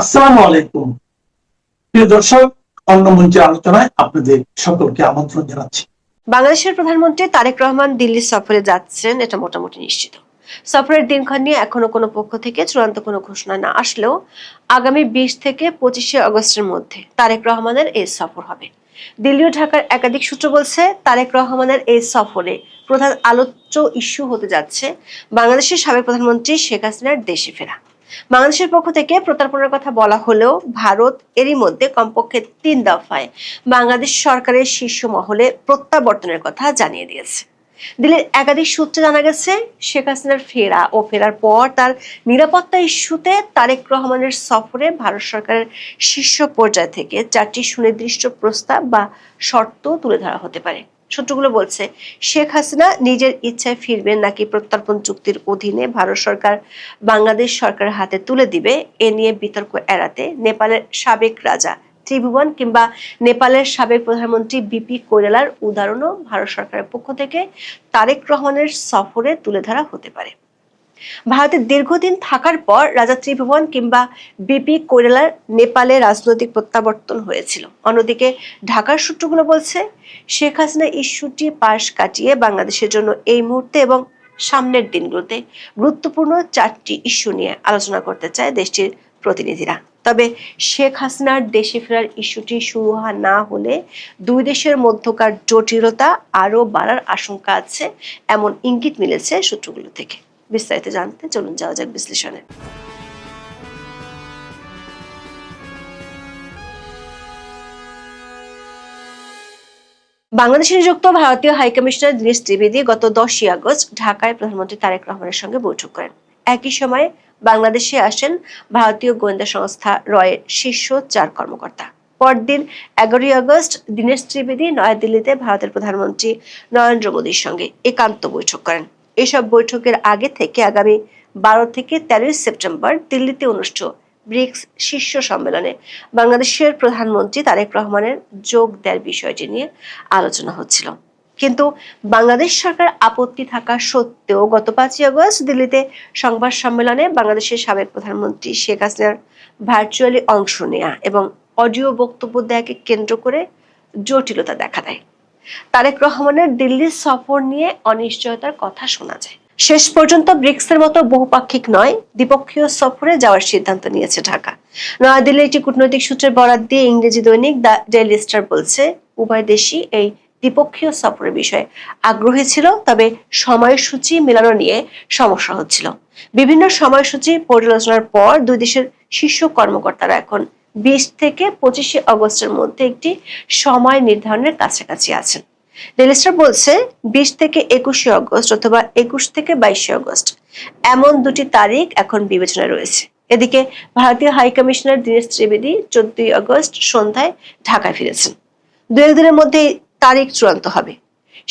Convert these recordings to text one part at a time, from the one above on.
আসসালামু আলাইকুম। প্রিয় দর্শক, অন্য মঞ্চের আলোচনায় আপনাদের সকলকে আমন্ত্রণ জানাচ্ছি। বাংলাদেশের প্রধানমন্ত্রী তারেক রহমান দিল্লি সফরে যাচ্ছেন, এটা মোটামুটি নিশ্চিত। সফরের দিনক্ষণ নিয়ে এখনো কোনো পক্ষ থেকে চূড়ান্ত কোনো ঘোষণা না আসলেও আগামী 20 থেকে 25 আগস্টের মধ্যে তারেক রহমানের এই সফর হবে। দিল্লি ও ঢাকার একাধিক সূত্র বলছে, তারেক রহমানের এই সফরে প্রধান আলোচ্য ইস্যু হতে যাচ্ছে বাংলাদেশের সাবেক প্রধানমন্ত্রী শেখ হাসিনার দেশে ফেরা। বাংলাদেশের পক্ষ থেকে প্রত্যর্পণের কথা বলা হলেও ভারত এরই মধ্যে কমপক্ষে 3 দফায় বাংলাদেশ সরকারের শীর্ষ মহলে প্রত্যাবর্তনের কথা জানিয়ে দিয়েছে। দিল্লির একাধিক সূত্রে জানা গেছে, শেখ হাসিনার ফেরা ও ফেরার পর তার নিরাপত্তা ইস্যুতে তারেক রহমানের সফরে ভারত সরকারের শীর্ষ পর্যায় থেকে 4টি সুনির্দিষ্ট প্রস্তাব বা শর্ত তুলে ধরা হতে পারে। সূত্রগুলো বলছে, শেখ হাসিনা নিজের ইচ্ছায় ফিরবেন নাকি প্রত্যর্পণ চুক্তির অধীনে ভারত সরকার বাংলাদেশ সরকারের হাতে তুলে দিবে, এ নিয়ে বিতর্ক এড়াতে নেপালের সাবেক রাজা ত্রিভুবন কিংবা নেপালের সাবেক প্রধানমন্ত্রী বিপি কৈরালার উদাহরণও ভারত সরকারের পক্ষ থেকে তারেক রহমানের সফরে তুলে ধরা হতে পারে। ভারতে দীর্ঘদিন থাকার পর রাজা ত্রিভুবন কিংবা বিপি কৈরালার নেপালে রাজনৈতিক প্রত্যাবর্তন হয়েছিল। অন্যদিকে ঢাকার সূত্রগুলো বলছে, শেখ হাসিনা ইস্যুটি পাশ কাটিয়ে বাংলাদেশের জন্য এই মুহূর্তে এবং সামনের দিনগুলোতে গুরুত্বপূর্ণ 4টি ইস্যু নিয়ে আলোচনা করতে চায় দেশটির প্রতিনিধিরা। তবে শেখ হাসিনার দেশে ফেরার ইস্যুটি শুরু না হলে দুই দেশের মধ্যকার জটিলতা আরো বাড়ার আশঙ্কা আছে, এমন ইঙ্গিত মিলেছে সূত্রগুলো থেকে। বিস্তারিত জানতে চলুন যাওয়া যাক বিশ্লেষণে। বাংলাদেশে নিযুক্ত ভারতীয় হাইকমিশনার দীনেশ ত্রিবেদী গত 10 আগস্ট ঢাকায় প্রধানমন্ত্রী তারেক রহমানের সঙ্গে বৈঠক করেন। একই সময়ে বাংলাদেশে আসেন ভারতীয় গোয়েন্দা সংস্থা রয়ের শীর্ষ 4 কর্মকর্তা। পরদিন 11 আগস্ট দীনেশ ত্রিবেদী নয়াদিল্লিতে ভারতের প্রধানমন্ত্রী নরেন্দ্র মোদীর সঙ্গে একান্ত বৈঠক করেন। এসব বৈঠকের আগে থেকে আগামী 12 থেকে 13 সেপ্টেম্বর দিল্লিতে অনুষ্ঠিত ব্রিক্স শীর্ষ সম্মেলনে বাংলাদেশের প্রধানমন্ত্রী তারেক রহমানের যোগ দেওয়ার বিষয়টি নিয়ে আলোচনা হচ্ছিল। কিন্তু বাংলাদেশ সরকার আপত্তি থাকা সত্ত্বেও গত 5 আগস্ট দিল্লিতে সংবাদ সম্মেলনে বাংলাদেশের সাবেক প্রধানমন্ত্রী শেখ হাসিনার ভার্চুয়ালি অংশ নেয়া এবং অডিও বক্তব্য দেয়াকে কেন্দ্র করে জটিলতা দেখা দেয়। তারেক রহমানের দিল্লি সফর নিয়ে অনিশ্চয়তার কথা শোনা যায়। শেষ পর্যন্ত ব্রিক্সের মতো বহুপাক্ষিক নয়, দ্বিপক্ষীয় সফরে যাওয়ার সিদ্ধান্ত নিয়েছে ঢাকা। নয়াদিল্লির একটি কূটনৈতিক সূত্রের বরাত দিয়ে ইংরেজি দৈনিক দ্য ডেইলি স্টার বলছে, উভয় দেশই এই দ্বিপক্ষীয় সফরের বিষয়ে আগ্রহী ছিল, তবে সময়সূচি মেলানো নিয়ে সমস্যা হচ্ছিল। বিভিন্ন সময়সূচি পর্যালোচনার পর দুই দেশের শীর্ষ কর্মকর্তারা এখন 20 থেকে 25 আগস্টের মধ্যে একটি সময় নির্ধারণের কাছাকাছি আছেন। ডেইলি স্টার বলছে, 20 থেকে 21 আগস্ট অথবা 21 থেকে 22 আগস্ট এমন দুটি তারিখ এখন বিবেচনায় রয়েছে। এদিকে ভারতীয় হাইকমিশনার দীনেশ ত্রিবেদী 14 আগস্ট সন্ধ্যায় ঢাকায় ফিরেছেন। 2 দিনের মধ্যে তারিখ চূড়ান্ত হবে।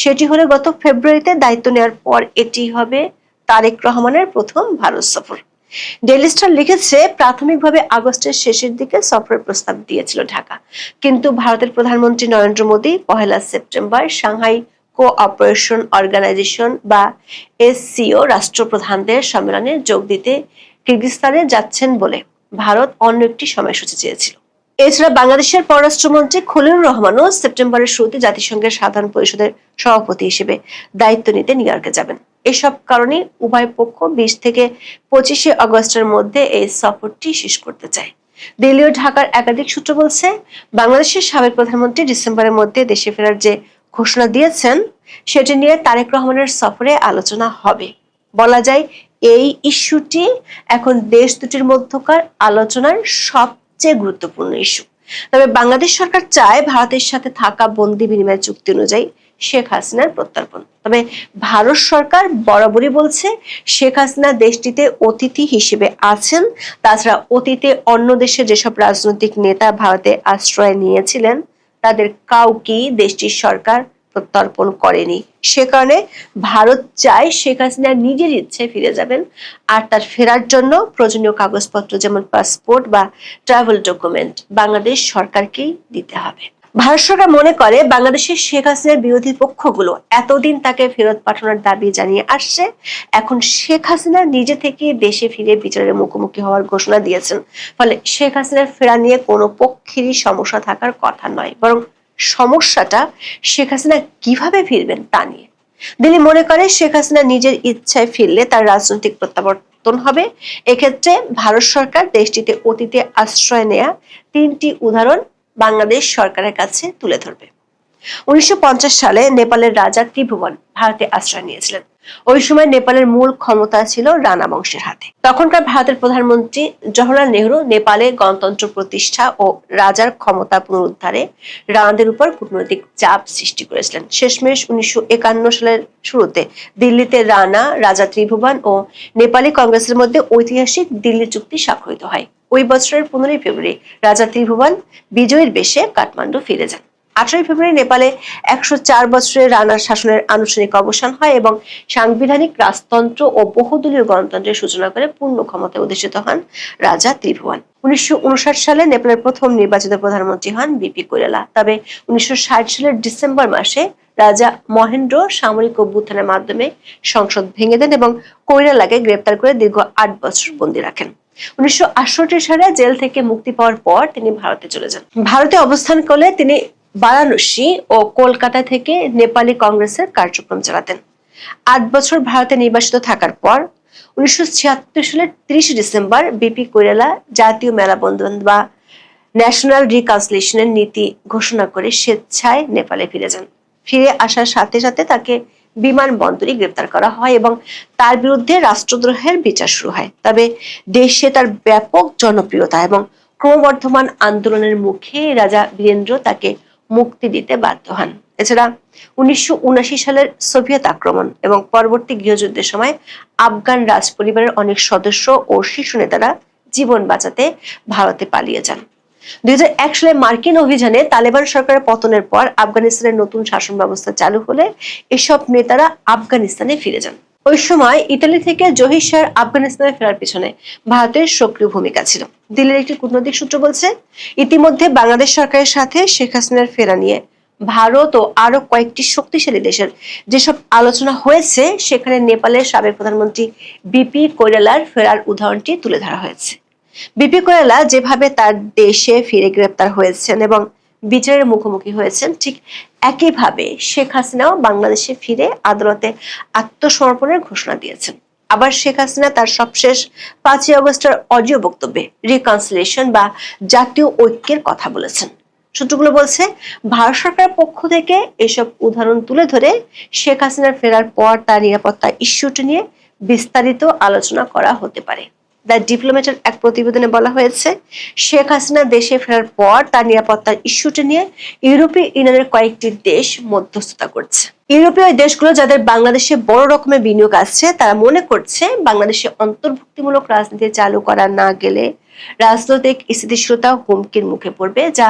সেটি হলে গত ফেব্রুয়ারিতে দায়িত্ব নেওয়ার পর এটি হবে তারেক রহমানের প্রথম ভারত সফর। ডেইলি স্টার লিখেছে, প্রাথমিকভাবে আগস্টের শেষের দিকে সফরের প্রস্তাব দিয়েছিল ঢাকা, কিন্তু ভারতের প্রধানমন্ত্রী Narendra Modi 1 September Shanghai Cooperation Organisation বা এসসিও রাষ্ট্রপ্রধানদের সম্মেলনে যোগ দিতে কিরগিজস্তানে যাচ্ছেন বলে ভারত অন্য একটি সময়সূচি চেয়েছিল। এছাড়া বাংলাদেশের পররাষ্ট্রমন্ত্রী খলিলুর রহমানও সেপ্টেম্বরের শুরুতে জাতিসংঘের সাধারণ পরিষদের সভাপতি হিসেবে দায়িত্ব নিতে নিউ ইয়র্কে যাবেন। এসব কারণে উভয় পক্ষ 20 থেকে 25 আগস্টের মধ্যে এই সফরটি শেষ করতে চায়। দিল্লি ও ঢাকার একাধিক সূত্র বলছে, বাংলাদেশের সাবেক প্রধানমন্ত্রী ডিসেম্বরের মধ্যে দেশে ফেরার যে ঘোষণা দিয়েছেন সেটি নিয়ে তারেক রহমানের সফরে আলোচনা হবে। বলা যায়, এই ইস্যুটি এখন দেশ দুটির মধ্যকার আলোচনার সবচেয়ে গুরুত্বপূর্ণ ইস্যু। তবে বাংলাদেশ সরকার চায় ভারতের সাথে থাকা বন্দি বিনিময় চুক্তি অনুযায়ী শেখ হাসিনার প্রত্যর্পণ। তবে ভারত সরকার বরাবরই বলছে, শেখ হাসিনা দেশটিতে অতিথি হিসেবে আছেন। তাছাড়া অতীতে অন্য দেশে যেসব রাজনৈতিক নেতা ভারতে আশ্রয় নিয়েছিলেন তাদের কাউকেই দেশটির সরকার প্রত্যর্পণ করেনি। সে কারণে ভারত চায় শেখ হাসিনা নিজের ইচ্ছে ফিরে যাবেন, আর তার ফেরার জন্য প্রয়োজনীয় কাগজপত্র যেমন পাসপোর্ট বা ট্রাভেল ডকুমেন্ট বাংলাদেশ সরকারকেই দিতে হবে। ভারত সরকার মনে করে বাংলাদেশের শেখ হাসিনার বিরোধী পক্ষগুলো এতদিন তাকে ফেরত পাঠানোর দাবি জানিয়ে আসছে, এখন শেখ হাসিনা নিজে থেকে দেশে ফিরে বিচারের মুখোমুখি হওয়ার ঘোষণা দিয়েছেন। ফলে শেখ হাসিনার ফেরা নিয়ে কোনো পক্ষেরই সমস্যা থাকার কথা নয়, বরং সমস্যাটা শেখ হাসিনা কিভাবে ফিরবেন তা নিয়ে। দিল্লি মনে করে শেখ হাসিনা নিজের ইচ্ছায় ফিরলে তার রাজনৈতিক প্রত্যাবর্তন হবে। এক্ষেত্রে ভারত সরকার দেশটিতে অতীতে আশ্রয় নেয়া 3টি উদাহরণ বাংলাদেশ সরকারের কাছে তুলে ধরবে। 1950 সালে নেপালের রাজা ত্রিভুবন ভারতে আশ্রয় নিয়েছিলেন। ওই সময় নেপালের মূল ক্ষমতা ছিল রাণা বংশের হাতে। তখনকার ভারতের প্রধানমন্ত্রী জওহরলাল নেহরু নেপালে গণতন্ত্র প্রতিষ্ঠা ও রাজার ক্ষমতা পুনরুদ্ধারে রানাদের উপর কূটনৈতিক চাপ সৃষ্টি করেছিলেন। শেষমেশ 1951 সালের শুরুতে দিল্লিতে রানা, রাজা ত্রিভুবন ও নেপালি কংগ্রেসের মধ্যে ঐতিহাসিক দিল্লি চুক্তি স্বাক্ষরিত হয়। ওই বছরের 15 ফেব্রুয়ারি রাজা ত্রিভুবন বিজয়ীর বেশে কাঠমান্ডু ফিরে যান। 18 ফেব্রুয়ারি নেপালে 104 বছরের রানার শাসনের আনুষ্ঠানিক অবসান হয় এবং সাংবিধানিক রাজতন্ত্র ও বহুদলীয় গণতন্ত্রের সূচনা করে পূর্ণ ক্ষমতায় অধিষ্ঠিত হন রাজা ত্রিভুবন। 1959 সালে নেপালের প্রথম নির্বাচিত প্রধানমন্ত্রী হন বিপি কৈরালা। তবে 1960 সালের ডিসেম্বর মাসে রাজা মহেন্দ্র সামরিক অভ্যুত্থানের মাধ্যমে সংসদ ভেঙে দেন এবং কৈরালাকে গ্রেপ্তার করে দীর্ঘ 8 বছর বন্দী রাখেন। 1968 সালে জেল থেকে মুক্তি পাওয়ার পর তিনি ভারতে চলে যান। ভারতে অবস্থান করলে তিনি বারাণসী ও কলকাতা থেকে নেপালি কংগ্রেসের কার্যক্রম চালাতেন। 8 বছর ভারতে নির্বাসিত থাকার পর 1976 সালের 30 ডিসেম্বর বিপি কৈরালা জাতীয় মেলাবন্ধন বা ন্যাশনাল রিকনসিলিয়েশনের নীতি ঘোষণা করে স্বেচ্ছায় নেপালে ফিরে যান। ফিরে আসার সাথে সাথে তাকে বিমানবন্দরে গ্রেপ্তার করা হয় এবং তার বিরুদ্ধে রাষ্ট্রদ্রোহের বিচার শুরু হয়। তবে দেশে তার ব্যাপক জনপ্রিয়তা এবং ক্রমবর্ধমান আন্দোলনের মুখে রাজা বীরেন্দ্র তাকে মুক্তি দিতে বাধ্য হন। এছাড়া 1979 সালের সোভিয়েত আক্রমণ এবং পরবর্তী গৃহযুদ্ধের সময় আফগান রাজ পরিবারের অনেক সদস্য ও শীর্ষ নেতারা জীবন বাঁচাতে ভারতে পালিয়ে যান। 2001 সালে মার্কিন অভিযানে তালেবান সরকারের পতনের পর আফগানিস্তানের নতুন শাসন ব্যবস্থা চালু হলে এসব নেতারা আফগানিস্তানে ফিরে যান। ওই সময় ইতালি থেকে জহির শাহর আফগানিস্তানে ফেরার পিছনে ভারতের সক্রিয় ভূমিকা ছিল। দিল্লির একটি কূটনৈতিক সূত্র বলছে, ইতিমধ্যে বাংলাদেশ সরকারের সাথে শেখ হাসিনার ফেরা নিয়ে ভারত ও আরো কয়েকটি শক্তিশালী দেশের যেসব আলোচনা হয়েছে, সেখানে নেপালের সাবেক প্রধানমন্ত্রী বিপি কৈরালার ফেরার উদাহরণটি তুলে ধরা হয়েছে। বিপি কৈরালা যেভাবে তার দেশে ফিরে গ্রেপ্তার হয়েছেন এবং বিচারের মুখোমুখি হয়েছেন, ঠিক একইভাবে শেখ হাসিনাও বাংলাদেশে ফিরে আদালতে আত্মসমর্পণের ঘোষণা দিয়েছেন। আবার শেখ হাসিনা তার সবশেষ 5 আগস্টের অডিও বক্তব্যে রিকনসিলিয়েশন বা জাতীয় ঐক্যের কথা বলেছেন। সূত্রগুলো বলছে, ভারত সরকারের পক্ষ থেকে এসব উদাহরণ তুলে ধরে শেখ হাসিনার ফেরার পর তার নিরাপত্তা ইস্যুটি নিয়ে বিস্তারিত আলোচনা করা হতে পারে। দ্য ডিপ্লোম্যাটের এক প্রতিবেদনে বলা হয়েছে, শেখ হাসিনা দেশে ফেরার পর তার নিরাপত্তার ইস্যুটি নিয়ে ইউরোপীয় ইউনিয়নের কয়েকটি দেশ মধ্যস্থতা করছে। ইউরোপীয় দেশগুলো যাদের বাংলাদেশে বড় রকমের বিনিয়োগ আছে, তারা মনে করছে বাংলাদেশে অন্তর্ভুক্তিমূলক রাজনীতি চালু করা না গেলে রাজনৈতিক স্থিতিশীলতা হুমকির মুখে পড়বে, যা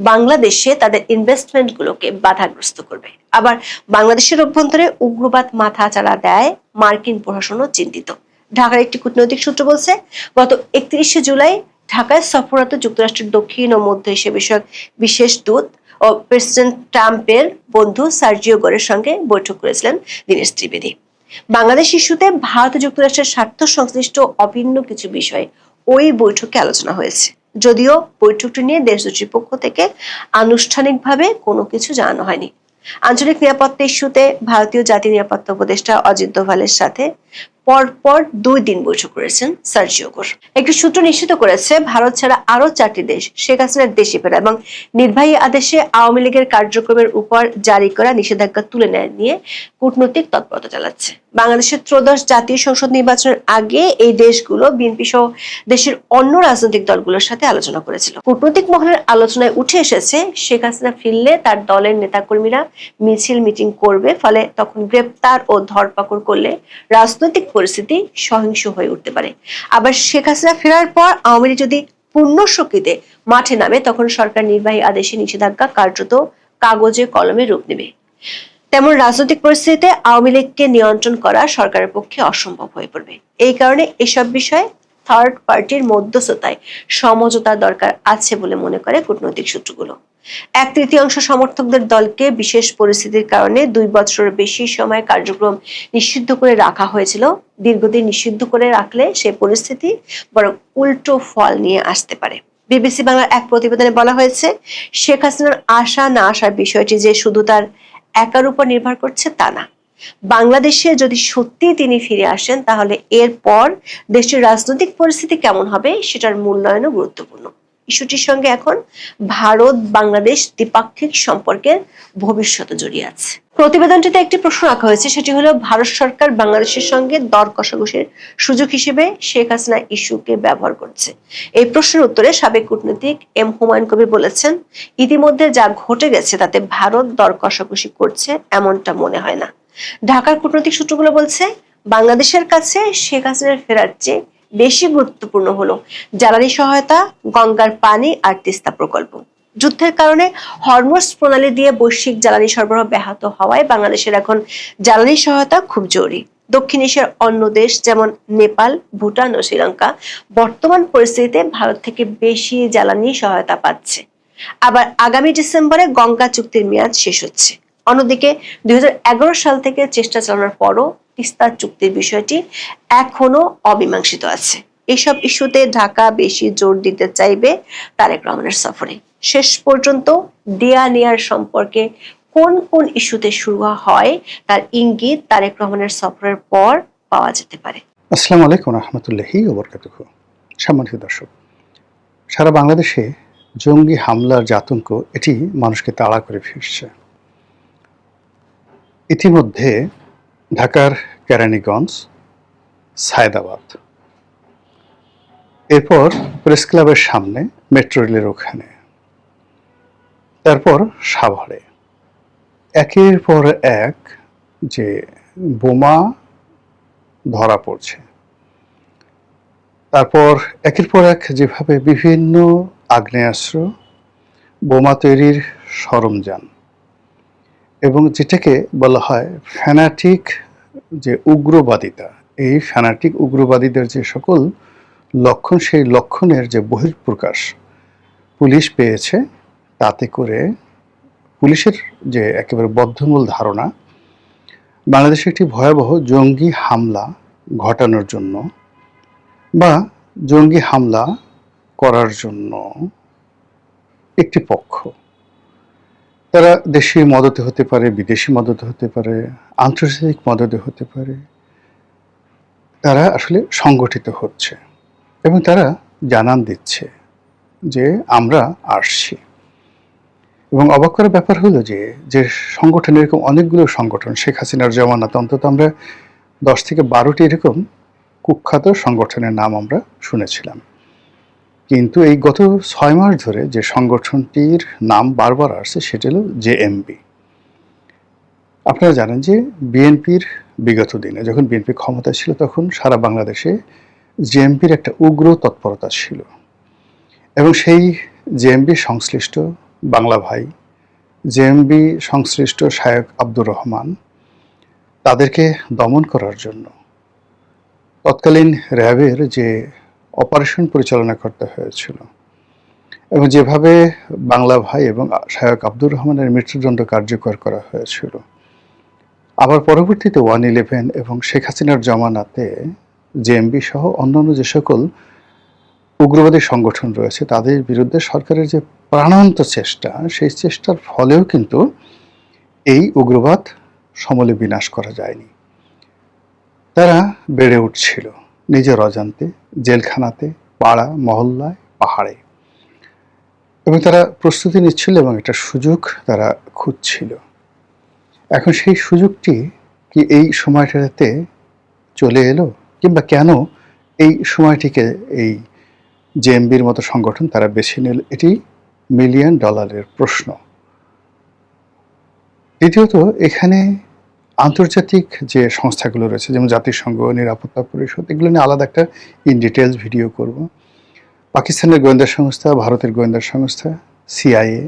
বাংলাদেশে তাদের ইনভেস্টমেন্ট গুলোকে বাধাগ্রস্ত করবে। আবার বাংলাদেশের অভ্যন্তরে উগ্রবাদ মাথা চাড়া দেয়, মার্কিন প্রশাসনও চিন্তিত। ঢাকার একটি কূটনৈতিক সূত্র বলছে, গত 31 জুলাই ঢাকায় সফররত যুক্তরাষ্ট্রের দক্ষিণ ও মধ্য এশিয়া বিষয়ক বিশেষ দূত ও প্রেসিডেন্ট ট্রাম্পের বন্ধু সার্জিও গোরের সঙ্গে বৈঠক করেছিলেন দীনেশ ত্রিবেদী। বাংলাদেশ ইস্যুতে ভারত ও যুক্তরাষ্ট্রের স্বার্থ সংশ্লিষ্ট অভিন্ন কিছু বিষয় ওই বৈঠকে আলোচনা হয়েছে। যদিও বৈঠকটি নিয়ে দেশ দুটির পক্ষ থেকে আনুষ্ঠানিকভাবে কোনো কিছু জানানো হয়নি। আঞ্চলিক নিরাপত্তা ইস্যুতে ভারতীয় জাতীয় নিরাপত্তা উপদেষ্টা অজিত দোভালের সাথে পরপর 2 দিন বৈঠক করেছেন সার্জিও গোর। একটি সূত্র নিশ্চিত করেছে, ভারত ছাড়া আরো 4টি দেশ শেখ হাসিনার দেশে ফেরা এবং নির্বাহী আদেশে আওয়ামী লীগের কার্যক্রমের উপর জারি করা নিষেধাজ্ঞা তুলে নেয় নিয়ে কূটনৈতিক তৎপরতা চালাচ্ছে। বাংলাদেশের ত্রয়োদশ জাতীয় সংসদ নির্বাচনের আগে এই দেশগুলো বিএনপি সহ দেশের অন্য রাজনৈতিক দলগুলোর সাথে আলোচনা করেছিল। কূটনৈতিক মহলের আলোচনায় উঠে এসেছে, শেখ হাসিনা ফিরলে তার দলের নেতাকর্মীরা মিছিল মিটিং করবে, ফলে তখন গ্রেপ্তার ও ধরপাকড় করলে রাজনৈতিক পরিস্থিতি সহিংস হয়ে উঠতে পারে। আবার শেখ হাসিনা ফেরার পর আওয়ামী লীগ যদি পূর্ণ শক্তিতে মাঠে নামে, তখন সরকার নির্বাহী আদেশে নিষেধাজ্ঞা কার্যত কাগজে কলমে রূপ নেবে। তেমন রাজনৈতিক পরিস্থিতিতে আওয়ামী লীগকে নিয়ন্ত্রণ করা সরকারের পক্ষে অসম্ভব হয়ে পড়বে। এই কারণে এসব বিষয়ে থার্ড পার্টির মধ্যস্থতায় সমঝোতার দরকার আছে বলে মনে করে কূটনৈতিক সূত্রগুলো। 1/3 সমর্থকদের দলকে বিশেষ পরিস্থিতির কারণে 2 বছরের বেশি সময় কার্যক্রম নিষিদ্ধ করে রাখা হয়েছিল। দীর্ঘদিন নিষিদ্ধ করে রাখলে সে পরিস্থিতি বরং উল্টো ফল নিয়ে আসতে পারে। বিবিসি বাংলার এক প্রতিবেদনে বলা হয়েছে, শেখ হাসিনার আসা না আসার বিষয়টি যে শুধু তার একার উপর নির্ভর করছে তা না। বাংলাদেশে যদি সত্যি তিনি ফিরে আসেন, তাহলে এরপর দেশের রাজনৈতিক পরিস্থিতি কেমন হবে সেটার মূল্যায়নও গুরুত্বপূর্ণ। ইস্যুটির সঙ্গে এখন ভারত বাংলাদেশ দ্বিপাক্ষিক সম্পর্কের ভবিষ্যৎ জড়িয়ে আছে। প্রতিবেদনটিতে একটি প্রশ্ন রাখা হয়েছে, সেটি হলো ভারত সরকার বাংলাদেশের সঙ্গে দর কষাকষির সুযোগ হিসেবে শেখ হাসিনা ইস্যুকে ব্যবহার করছে। এই প্রশ্নের উত্তরে সাবেক কূটনীতিক এম হুমায়ুন কবির বলেছেন, ইতিমধ্যে যা ঘটে গেছে তাতে ভারত দর কষাকষি করছে এমনটা মনে হয় না। ঢাকার কূটনৈতিক সূত্রগুলো বলছে, বাংলাদেশের কাছে শেখ হাসিনার ফেরার চেয়ে বেশি গুরুত্বপূর্ণ হলো জ্বালানি সহায়তা, গঙ্গার পানি আর তিস্তা প্রকল্প। যুদ্ধের কারণে হরমুজ প্রণালী দিয়ে বৈশ্বিক জ্বালানি সরবরাহ ব্যাহত হওয়ায় বাংলাদেশের এখন জ্বালানি সহায়তা খুব জরুরি। দক্ষিণ এশিয়ার অন্য দেশ যেমন নেপাল, ভুটান ও শ্রীলঙ্কা বর্তমান পরিস্থিতিতে ভারত থেকে বেশি জ্বালানি সহায়তা পাচ্ছে। আবার আগামী ডিসেম্বরে গঙ্গা চুক্তির মেয়াদ শেষ হচ্ছে। অন্যদিকে 2011 সাল থেকে চেষ্টা চালানোর পরও তিস্তা চুক্তির বিষয়টি এখনো অমীমাংসিত আছে। এসব ইস্যুতে ঢাকা বেশি জোর দিতে চাইবে তারেক রহমানের সফরে। শেষ পর্যন্ত দেয়া নেয়ার সম্পর্কে কোন কোন ইস্যুতে শুরু হয় তার ইঙ্গিত তারেক রহমানের সফরের পর পাওয়া যেতে পারে। আসসালামু আলাইকুম রহমতুল্লাহি ওয়া বারাকাতুহু। সম্মানিত দর্শক, সারা বাংলাদেশে জঙ্গি হামলার যে আতঙ্ক, এটি মানুষকে তাড়া করে ফিরছে। ইতিমধ্যে ঢাকার কেরানীগঞ্জ, সায়দাবাদ, এরপর প্রেস ক্লাবের সামনে, মেট্রো রেলের ওখানে, তারপর সাভারে একের পর এক যে বোমা ধরা পড়ছে, তারপর একের পর এক যেভাবে বিভিন্ন আগ্নেয়াস্ত্র, বোমা তৈরির সরঞ্জাম এবং যেটাকে বলা হয় ফ্যানাটিক যে উগ্রবাদিতা, এই ফ্যানাটিক উগ্রবাদীদের যে সকল লক্ষণ, সেই লক্ষণের যে বহিঃপ্রকাশ পুলিশ পেয়েছে, তাতে করে পুলিশের যে একেবারে বদ্ধমূল ধারণা বাংলাদেশে একটি ভয়াবহ জঙ্গি হামলা ঘটানোর জন্য বা জঙ্গি হামলা করার জন্য একটি পক্ষ, তারা দেশি মদতে হতে পারে, বিদেশি মদতে হতে পারে, আন্তর্জাতিক মদতে হতে পারে, তারা আসলে সংগঠিত হচ্ছে এবং তারা জানান দিচ্ছে যে আমরা আসছি। এবং অবাক করার ব্যাপার হলো যে সংগঠন, এরকম অনেকগুলো সংগঠন, শেখ হাসিনার জামানাতে অন্তত আমরা 10 থেকে 12টি এরকম কুখ্যাত সংগঠনের নাম আমরা শুনেছিলাম, কিন্তু এই গত 6 মাস ধরে যে সংগঠনটির নাম বারবার আসছে সেটা হলো জেএমবি। আপনারা জানেন যে বিএনপির বিগত দিনে যখন বিএনপি ক্ষমতা ছিল, তখন সারা বাংলাদেশে জেএমপির একটা উগ্র তৎপরতা ছিল এবং সেই জেএমবি সংশ্লিষ্ট বাংলা ভাই, জেএমবি সংশ্লিষ্ট শায়ক আব্দুর রহমান, তাদেরকে দমন করার জন্য তৎকালীন র্যাবের যে অপারেশন পরিচালনা করতে হয়েছিল এবং যেভাবে বাংলা ভাই এবং শায়ক আব্দুর রহমানের মৃত্যুদণ্ড কার্যকর করা হয়েছিল, আবার পরবর্তীতে 1/11 এবং শেখ হাসিনার জামানাতে জেএমবি সহ অন্যান্য যে সকল উগ্রবাদী সংগঠন রয়েছে, তাদের বিরুদ্ধে সরকারের যে প্রাণান্ত চেষ্টা, সেই চেষ্টার ফলেও কিন্তু এই উগ্রবাদ সমূলে বিনাশ করা যায়নি। তারা বেড়ে উঠছিল নিজের অজান্তে, জেলখানাতে, পাড়া মহল্লায়, পাহাড়ে, এবং তারা প্রস্তুতি নিচ্ছিল এবং একটা সুযোগ তারা খুঁজছিল। এখন সেই সুযোগটি কি এই সময়টাতে চলে এলো, কিংবা কেন এই সময়টিকে এই জেএমবির মতো সংগঠন তারা বেছে নিল, এটি $মিলিয়ন প্রশ্ন। দ্বিতীয়ত, এখানে আন্তর্জাতিক যে সংস্থাগুলো রয়েছে, যেমন জাতিসংঘ, নিরাপত্তা পরিষদ, এগুলো নিয়ে আলাদা একটা ইন ডিটেলস ভিডিও করব। পাকিস্তানের গোয়েন্দা সংস্থা, ভারতের গোয়েন্দা সংস্থা, CIA,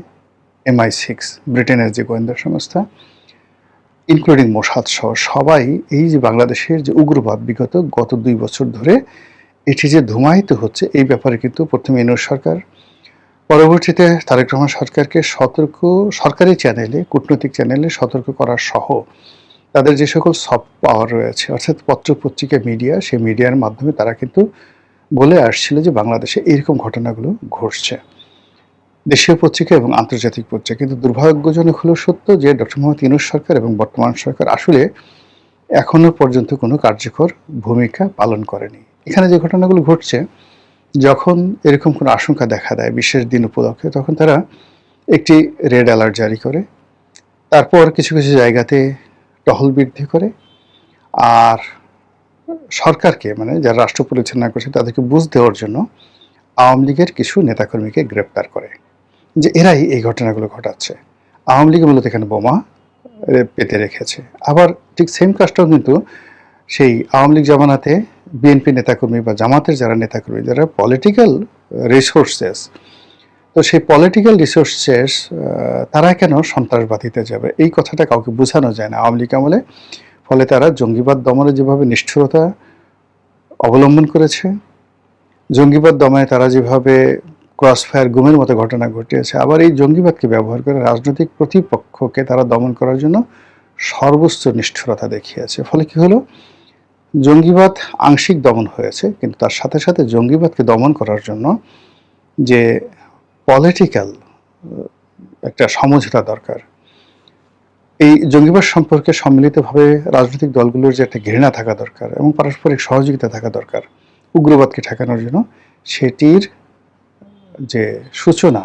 MI6, ব্রিটেনের যে গোয়েন্দা সংস্থা, ইনক্লুডিং মোসাদ সহ সবাই এই যে বাংলাদেশের যে উগ্রবাদ গত 2 বছর ধরে এটি যে ধুমায়িত হচ্ছে এই ব্যাপারে কিন্তু প্রথমে ইউনূস সরকার, পরবর্তীতে তারেক রহমান সরকারকে সরকারি চ্যানেলে, কূটনৈতিক চ্যানেলে সতর্ক করা সহ তাদের যে সকল সফট পাওয়ার রয়েছে, অর্থাৎ পত্র-পত্রিকা, মিডিয়া, সেই মিডিয়ার মাধ্যমে তারা কিন্তু বলে আসছিল যে বাংলাদেশে এইরকম ঘটনাগুলো ঘটছে, দেশীয় পত্রিকা এবং আন্তর্জাতিক পত্রিকা। কিন্তু দুর্ভাগ্যজনক হলো সত্য যে ডক্টর মোহাম্মদ ইউনূস সরকার এবং বর্তমান সরকার আসলে এখনো পর্যন্ত কোনো কার্যকর ভূমিকা পালন করেনি। এখানে যে ঘটনাগুলো ঘটছে, যখন এরকম কোনো আশঙ্কা দেখা দেয় বিশেষ দিন উপলক্ষে, তখন তারা একটি রেড অ্যালার্ট জারি করে, তারপর কিছু কিছু জায়গাতে টহল বৃদ্ধি করে, আর সরকারকে, মানে যারা রাষ্ট্র পরিচালনা করছে তাদেরকে বুঝ দেওয়ার জন্য আওয়ামী লীগের কিছু নেতাকর্মীকে গ্রেপ্তার করে যে এরাই এই ঘটনাগুলো ঘটাচ্ছে। আওয়ামী লীগ মূলত এখানে বোমা পেতে রেখেছে। আবার ঠিক সেম কাজটাও কিন্তু সেই আওয়ামী লীগ জামানাতে বিএনপি নেতাকর্মী বা জামাতের যারা নেতাকর্মী, যারা পলিটিক্যাল রিসোর্সেস, তো সেই পলিটিক্যাল রিসোর্সেস তারা কেন সন্ত্রাসবাদীতে যাবে, এই কথাটা কাউকে বোঝানো যায় না আওয়ামী লীগ আমলে। ফলে তারা জঙ্গিবাদ দমনে যেভাবে নিষ্ঠুরতা অবলম্বন করেছে, জঙ্গিবাদ দমনে তারা যেভাবে ক্রসফায়ার গুমের মতো ঘটনা ঘটিয়েছে, আবার এই জঙ্গিবাদকে ব্যবহার করে রাজনৈতিক প্রতিপক্ষকে তারা দমন করার জন্য সর্বোচ্চ নিষ্ঠুরতা দেখিয়েছে। ফলে কি হলো, জঙ্গিবাদ আংশিক দমন হয়েছে, কিন্তু তার সাথে সাথে জঙ্গিবাদকে দমন করার জন্য যে পলিটিক্যাল একটা সমঝোতা দরকার, এই জঙ্গিবাদ সম্পর্কে সম্মিলিতভাবে রাজনৈতিক দলগুলোর যে একটা ঘৃণা থাকা দরকার এবং পারস্পরিক সহযোগিতা থাকা দরকার উগ্রবাদকে ঠেকানোর জন্য, সেটির যে সূচনা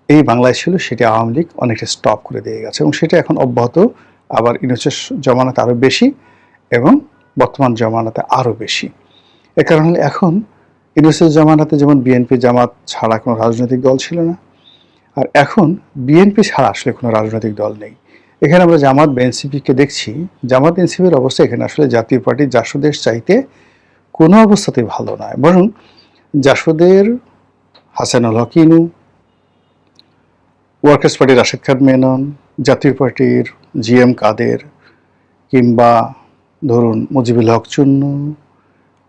এই বাংলায় ছিল, সেটি আওয়ামী লীগ অনেকটা স্টপ করে দিয়ে গেছে এবং সেটা এখন অব্যাহত, আবার ইউনূসের জমানাতে আরও বেশি এবং বর্তমান জমানাতে আরও বেশি। এ কারণে এখন ইউনূসের জমানাতে যেমন বিএনপি জামাত ছাড়া কোনো রাজনৈতিক দল ছিল না, আর এখন বিএনপি ছাড়া আসলে কোনো রাজনৈতিক দল নেই। এখানে আমরা জামাত বা এনসিপিকে দেখছি, জামাত এনসিপির অবস্থা এখানে আসলে জাতীয় পার্টি জাসদের চাইতে কোনো অবস্থাতেই ভালো নয়, বরং জাসদের হাসানুল হক ইনু, ওয়ার্কার্স পার্টির রাশেদ খান মেনন, জাতীয় পার্টির জিএম কাদের, কিংবা ধরুন মুজিবুল হক চুন্নু,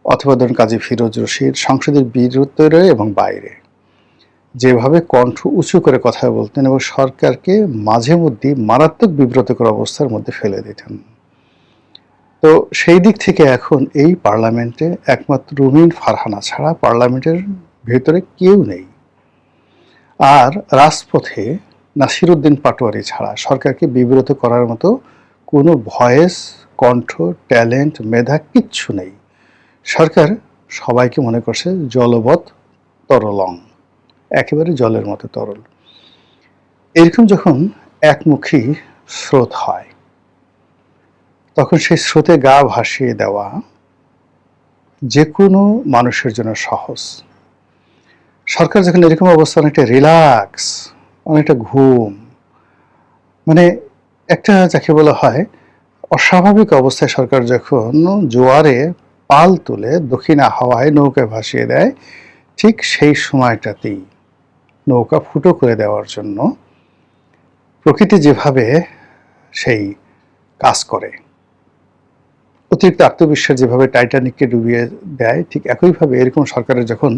অথবা ধরুন কাজী ফিরোজ রশিদ, সংসদের ভিতরে এবং বাইরে যেভাবে কণ্ঠ উঁচু করে কথা বলতেন এবং সরকারকে মাঝে মধ্যে মারাত্মক বিব্রতকর অবস্থার মধ্যে ফেলে দিতেন। তো সেই দিক থেকে এখন এই পার্লামেন্টে একমাত্র রুমিন ফারহানা ছাড়া পার্লামেন্টের ভেতরে কেউ নেই, আর রাজপথে নাসিরউদ্দিন পাটোয়ারি ছাড়া সরকারকে বিব্রত করার মতো কোনো ভয়েস, কণ্ঠ, ট্যালেন্ট, মেধা কিচ্ছু নেই। সরকার সবাইকে মনে করছে জলবৎ তরলং, একেবারে জলের মতো তরল। এরকম যখন একমুখী স্রোত হয়, তখন সেই স্রোতে গা ভাসিয়ে দেওয়া যে কোনো মানুষের জন্য সহজ। সরকার যখন এরকম অবস্থা, অনেকটা রিল্যাক্স, অনেকটা ঘুম, মানে একটা যাকে বলা হয় অস্বাভাবিক অবস্থায় সরকার যখন জোয়ারে পাল তুলে দক্ষিণা হাওয়ায় নৌকায় ভাসিয়ে দেয়, ঠিক সেই সময়টাতেই নৌকা ফুটো করে দেওয়ার জন্য প্রকৃতি যেভাবে সেই কাজ করে, অতিরিক্ত আত্মবিশ্বাস যেভাবে টাইটানিককে ডুবিয়ে দেয়, ঠিক একইভাবে এরকম সরকারের যখন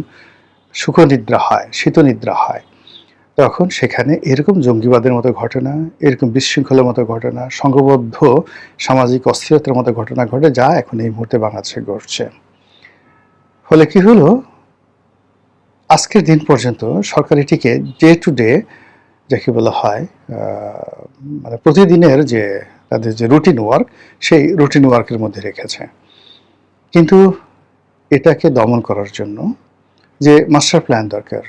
সুখনিদ্রা হয়, শীতনিদ্রা হয়, তখন সেখানে এরকম জঙ্গিবাদের মতো ঘটনা, এরকম বিশৃঙ্খলার মতো ঘটনা, সংঘবদ্ধ সামাজিক অস্থিরতার মতো ঘটনা ঘটে, যা এখন এই মুহূর্তে বাংলাদেশে ঘটছে। ফলে কি হলো, আজকের দিন পর্যন্ত সরকার এটিকে ডে টু ডে যাকে বলা হয় মানে প্রতিদিনের যে তাদের যে রুটিন ওয়ার্ক, সেই রুটিন ওয়ার্কের মধ্যে রেখেছে। কিন্তু এটাকে দমন করার জন্য যে মাস্টার প্ল্যান দরকার,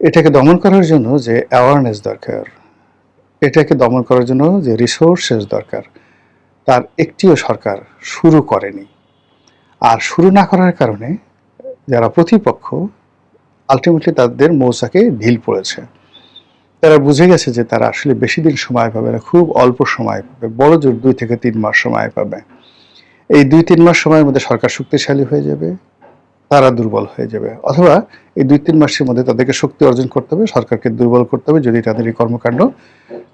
এটাকে দমন করার জন্য যে অ্যাওয়ারনেস দরকার, এটাকে দমন করার জন্য যে রিসোর্সেস দরকার, তার একটিও সরকার শুরু করেনি। আর শুরু না করার কারণে যারা প্রতিপক্ষ, আলটিমেটলি তাদের মৌচাকে ঢিল পড়েছে। তারা বুঝে গেছে যে তারা আসলে বেশি দিন সময় পাবে না, খুব অল্প সময় পাবে, বড় জোর 2 থেকে 3 মাস সময় পাবে। এই 2-3 মাস সময়ের মধ্যে সরকার শক্তিশালী হয়ে যাবে, তারা দুর্বল হয়ে যাবে, অথবা এই 2-3 মাসের মধ্যে তাদেরকে শক্তি অর্জন করতে হবে, সরকারকে দুর্বল করতে হবে যদি তাদের এই কর্মকাণ্ড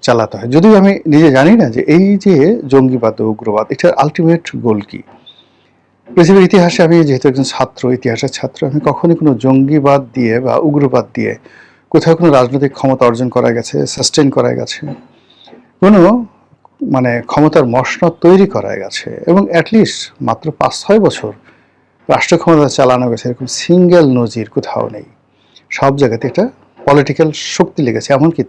চালাতে হয়। যদিও আমি নিজে জানি না যে এই যে জঙ্গিবাদ ও উগ্রবাদ, এটার আলটিমেট গোল কি। পৃথিবীর ইতিহাসে আমি যেহেতু একজন ছাত্র, ইতিহাসের ছাত্র, আমি কখনোই কোনো জঙ্গিবাদ দিয়ে বা উগ্রবাদ দিয়ে কোথাও কোনো রাজনৈতিক ক্ষমতা অর্জন করা গেছে, সাস্টেইন করা গেছে, কোনো মানে ক্ষমতার মসনদ তৈরি করা গেছে এবং অ্যাটলিস্ট মাত্র 5-6 বছর রাষ্ট্র ক্ষমতা চালানো গেছে এরকম সিঙ্গেল নজির কোথাও নেই। সব জায়গাতে একটা পলিটিক্যাল শক্তি লেগেছে। এমনকি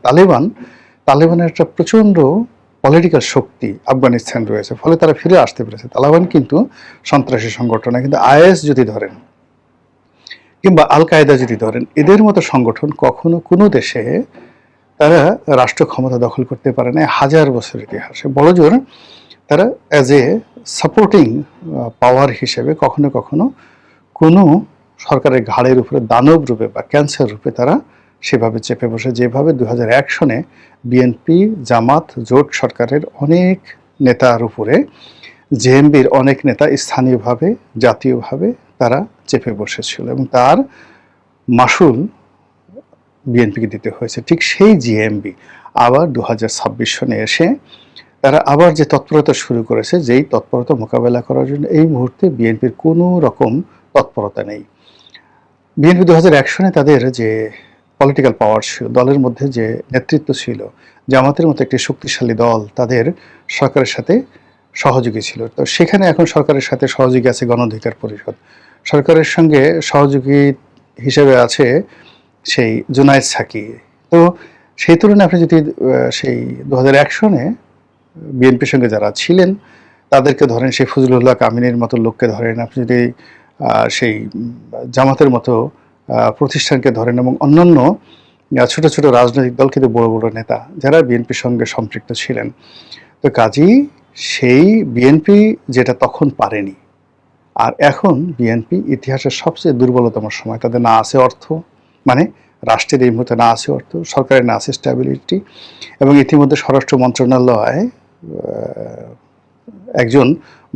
তালেবানের একটা প্রচণ্ড পলিটিক্যাল শক্তি আফগানিস্তান রয়েছে, ফলে তারা ফিরে আসতে পেরেছে। তালেবান কিন্তু সন্ত্রাসী সংগঠন, কিন্তু আইএস যদি ধরেন কিংবা আল কায়দা যদি ধরেন, এদের মতো সংগঠন কখনো কোনো দেশে তারা রাষ্ট্র ক্ষমতা দখল করতে পারে না হাজার বছর ইতিহাসে। বড়জোর তারা অ্যাজ এ সাপোর্টিং পাওয়ার হিসেবে কখনো কখনো কোনো সরকারের ঘাড়ের উপরে দানব রূপে বা ক্যান্সার রূপে তারা সেভাবে চেপে বসে, যেভাবে 2001 সনে বিএনপি জামাত জোট সরকারের অনেক নেতার উপরে জেএমবির অনেক নেতা স্থানীয়ভাবে জাতীয়ভাবে তারা চেপে বসেছিল এবং তার মাসুল বিএনপিকে দিতে হয়েছে। ঠিক সেই জেএমবি আবার 2026 সনে এসে তারা আবার যে তৎপরতা শুরু করেছে, যেই তৎপরতা মোকাবেলা করার জন্য এই মুহূর্তে বিএনপির কোনো রকম তৎপরতা নেই। বিএনপি 2001 সনে তাদের যে পলিটিক্যাল পাওয়ার ছিল, দলের মধ্যে যে নেতৃত্ব ছিল, জামাতের মতো একটি শক্তিশালী দল তাদের সরকারের সাথে সহযোগী ছিল। তো সেখানে এখন সরকারের সাথে সহযোগী আছে গণ অধিকার পরিষদ, সরকারের সঙ্গে সহযোগী হিসেবে আছে সেই জুনায়েদ সাকি। তো সেই তুলনায় আপনি যদি সেই 2001 সনে বিএনপির সঙ্গে যারা ছিলেন তাদেরকে ধরেন, সেই ফজলুল হক আমিনের মতো লোককে ধরেন, আপনি যদি সেই জামাতের মতো প্রতিষ্ঠানকে ধরেন এবং অন্যান্য ছোট ছোট রাজনৈতিক দল, কিন্তু বড় বড় নেতা যারা বিএনপির সঙ্গে সম্পৃক্ত ছিলেন। তো কাজেই সেই বিএনপি যেটা তখন পারেনি, আর এখন বিএনপি ইতিহাসের সবচেয়ে দুর্বলতম সময়। তাদের না আছে অর্থ, মানে রাষ্ট্রের এই মুহূর্তে না আছে অর্থ, সরকারের না আছে স্ট্যাবিলিটি, এবং ইতিমধ্যে স্বরাষ্ট্র মন্ত্রণালয় একজন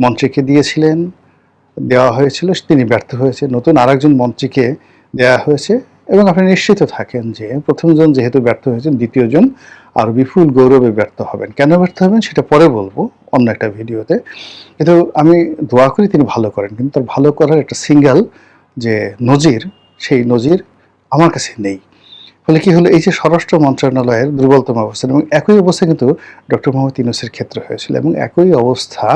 মন্ত্রীকে দেওয়া হয়েছিল, তিনি ব্যর্থ হয়েছে। নতুন আরেকজন মন্ত্রীকে দেওয়া হয়েছে এবং আপনি নিশ্চিত থাকেন যে প্রথমজন যেহেতু ব্যর্থ হয়েছেন, দ্বিতীয়জন আরও বিপুল গৌরবে ব্যর্থ হবেন। কেন ব্যর্থ হবেন সেটা পরে বলবো অন্য একটা ভিডিওতে, কিন্তু আমি দোয়া করি তিনি ভালো করেন। কিন্তু তার ভালো করার একটা সিঙ্গেল যে নজির, সেই নজির আমার কাছে নেই। ফলে কি হলো, এই যে স্বরাষ্ট্র মন্ত্রণালয়ের দুর্বলতম অবস্থান, এবং একই অবস্থা কিন্তু ডক্টর মোহাম্মদ ইউনূসের ক্ষেত্রে হয়েছিল এবং একই অবস্থা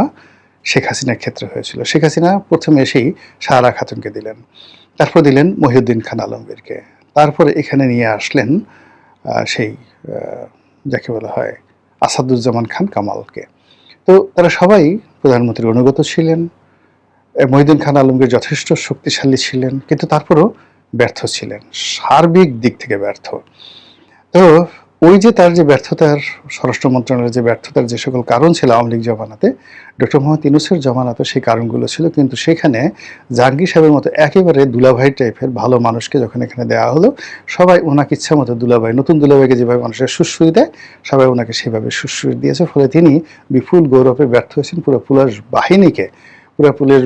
শেখ হাসিনার ক্ষেত্রে হয়েছিল। শেখ হাসিনা প্রথমে এসেই সাহারা খাতুনকে দিলেন, তারপর দিলেন মহিউদ্দিন খান আলমগীরকে, তারপরে এখানে নিয়ে আসলেন সেই যাকে বলা হয় আসাদুজ্জামান খান কামালকে। তো তারা সবাই প্রধানমন্ত্রীর অনুগত ছিলেন। মহিউদ্দিন খান আলমগীর যথেষ্ট শক্তিশালী ছিলেন, কিন্তু তারপরও ব্যর্থ ছিলেন, সার্বিক দিক থেকে ব্যর্থ। তো ওই যে তার যে ব্যর্থতার, স্বরাষ্ট্র মন্ত্রণালয়ের যে ব্যর্থতার যে সকল কারণ ছিল আওয়ামী লীগ জমানাতে, ডক্টর মোহাম্মদ ইউনূসের জমানাতে সেই কারণগুলো ছিল, কিন্তু সেখানে জাহাঙ্গীর সাহেবের মতো একেবারে দুলাভাই টাইপের ভালো মানুষকে যখন এখানে দেওয়া হলো, সবাই ওনাকে ইচ্ছা মতো দুলাভাই, নতুন দুলাভাইকে যেভাবে মানুষের সুশ্রুতি দেয়, সবাই ওনাকে সেভাবে সুশ্রুতি দিয়েছে। ফলে তিনি বিপুল গৌরবে ব্যর্থ হয়েছেন, পুরো পুলিশ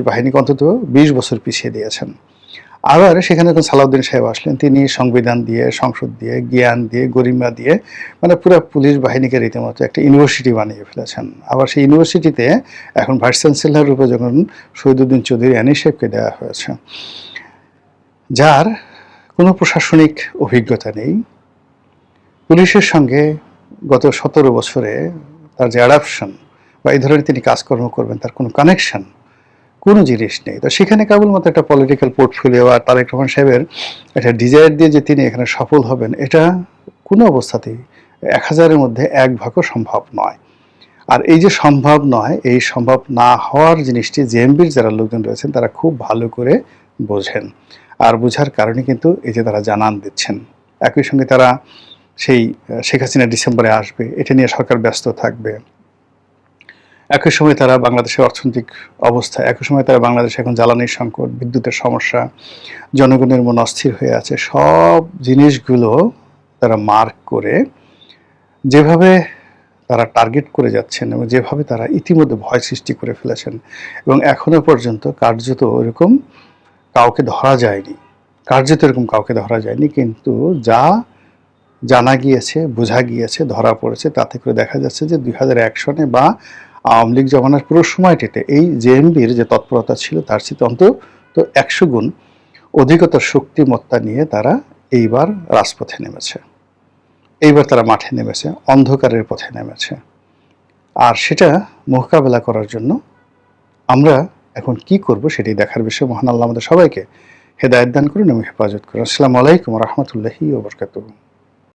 বাহিনীকে অন্তত 20 বছর পিছিয়ে দিয়েছেন। আবার সেখানে যখন সালাউদ্দিন সাহেব আসলেন, তিনি সংবিধান দিয়ে, সংসদ দিয়ে, জ্ঞান দিয়ে, গরিমা দিয়ে, মানে পুরো পুলিশ বাহিনীকে রীতিমতো একটা ইউনিভার্সিটি বানিয়ে ফেলেছেন। আবার সেই ইউনিভার্সিটিতে এখন ভাইস চ্যান্সেলর রূপে যখন শহীদুদ্দিন চৌধুরী আনি সাহেবকে দেওয়া হয়েছে, যার কোনো প্রশাসনিক অভিজ্ঞতা নেই, পুলিশের সঙ্গে গত 17 বছরে তার যে অ্যাডাপশন বা এই ধরনের তিনি কাজকর্ম করবেন তার কোনো কানেকশন, কোনো জিনিস নেই। তো সেখানে কেবলমাত্র একটা পলিটিক্যাল পোর্টফোলিও আর তারেক রহমান সাহেবের একটা ডিজায়ার দিয়ে যে তিনি এখানে সফল হবেন, এটা কোনো অবস্থাতেই 1000-এর মধ্যে 1 ভাগও সম্ভব নয়। আর এই যে সম্ভব নয়, এই সম্ভব না হওয়ার জিনিসটি জেএমবির যারা লোকজন রয়েছেন তারা খুব ভালো করে বোঝেন, আর বোঝার কারণে কিন্তু এই যে তারা জানান দিচ্ছেন। একই সঙ্গে তারা সেই শেখ হাসিনা ডিসেম্বরে আসবে, এটা নিয়ে সরকার ব্যস্ত থাকবে। একই সময় তারা বাংলাদেশের অর্থনৈতিক অবস্থা, একই সময় তারা বাংলাদেশে এখন জ্বালানির সংকট, বিদ্যুতের সমস্যা, জনগণের মন অস্থির হয়ে আছে, সব জিনিসগুলো তারা মার্ক করে যেভাবে তারা টার্গেট করে যাচ্ছেন এবং যেভাবে তারা ইতিমধ্যে ভয় সৃষ্টি করে ফেলেছেন, এবং এখনো পর্যন্ত কার্যত এরকম কাউকে ধরা যায়নি, কিন্তু যা জানা গিয়েছে, বোঝা গিয়েছে, ধরা পড়েছে, তাতে করে দেখা যাচ্ছে যে 2001 সনে বা আওয়ামী লীগ জমানার পুরো সময়টিতে এই জেএমবির যে তৎপরতা ছিল তার চেয়ে অন্তত 100 গুণ অধিকতর শক্তিমত্তা নিয়ে তারা এইবার রাজপথে নেমেছে, এইবার তারা মাঠে নেমেছে, অন্ধকারের পথে নেমেছে। আর সেটা মোকাবেলা করার জন্য আমরা এখন কি করব সেটি দেখার বিষয়। মহান আল্লাহ আমাদের সবাইকে হেদায়েত দান করুন এবং হেফাজত করুন। আসসালামু আলাইকুম ওয়া রাহমাতুল্লাহি ওয়া বারাকাতুহু।